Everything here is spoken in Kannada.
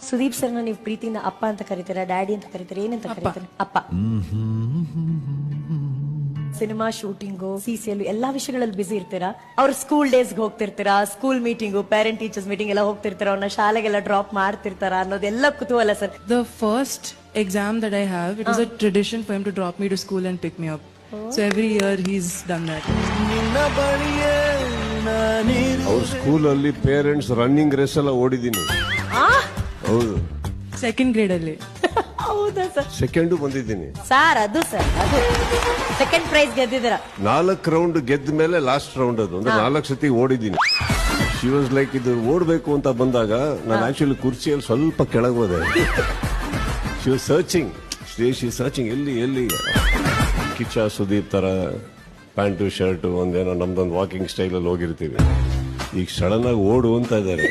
ಸುದೀಪ್ ಸರ್ನ ನೀವು ಪ್ರೀತಿನ ಅಪ್ಪ ಅಂತ ಕರಿತೀರಾ, ಡ್ಯಾಡಿ ಅಂತ ಕರಿತೀರಾ, ಏನಂತ ಕರಿತೀರಾ? ಅಪ್ಪ. ಸಿನಿಮಾ ಶೂಟಿಂಗು, ಸಿಸಿಎಲ್ ಎಲ್ಲಾ ವಿಷಯಗಳಲ್ಲಿ ಬಿಸಿ ಇರ್ತೀರಾ. ಅವ್ರ ಸ್ಕೂಲ್ ಡೇಸ್ಗೆ ಹೋಗ್ತಿರ್ತೀರಾ, school meeting, parent teachers meeting ಎಲ್ಲ ಹೋಗ್ತಿರ್ತಾರ, ಅವ್ರನ್ನ ಶಾಲೆಗೆಲ್ಲ ಡ್ರಾಪ್ ಮಾಡ್ತಿರ್ತಾರ ಅನ್ನೋದೆಲ್ಲ ಕುತೂಹಲ sir. The first exam that I have, it was a tradition for him to drop me to school and pick me up. So every year he's done that. ಅವ್ರ ಸ್ಕೂಲಲ್ಲಿ ಪೇರೆಂಟ್ಸ್ ರನ್ನಿಂಗ್ ರೇಸ್ ಎಲ್ಲ ಓಡಿದೀನಿ. ಹೌದು, Second grade ಅಲ್ಲಿ. ಹೌದಾ ಸರ್? ಸೆಕೆಂಡು ಬಂದಿದ್ದೀನಿ ಸರ್ ಅದು ಸೆಕೆಂಡ್ ಪ್ರೈಸ್ ಗೆದ್ದಿದ್ದೀರ. 4 ರೌಂಡ್ ಗೆದ್ದ ಮೇಲೆ ಲಾಸ್ಟ್ ರೌಂಡ್ ಅದು ಅಂದ್ರೆ 4 ಸತಿ ಓಡಿದ್ದೀನಿ. ಶಿ ವಾಸ್ ಲೈಕ್ ಇದು ಓಡ್ಬೇಕು ಅಂತ ಬಂದಾಗ ನಾನು ಆಕ್ಚುಲಿ ಕುರ್ಚಿಯಲ್ಲಿ ಸ್ವಲ್ಪ ಕೆಳಗೆ ಹೋದೆ. ಶಿ ವಾಸ್ ಸರ್ಚಿಂಗ್ ಎಲ್ಲಿ ಕಿಚ್ಚ ಸುದೀಪ್ ತರ ಪ್ಯಾಂಟು ಶರ್ಟು ಒಂದೇನೋ ನಮ್ದೊಂದು ವಾಕಿಂಗ್ ಸ್ಟೈಲಲ್ಲಿ ಹೋಗಿರ್ತೀವಿ. ಈಗ ಸಡನ್ ಆಗಿ ಓಡು ಅಂತ ಇದ್ದಾರೆ.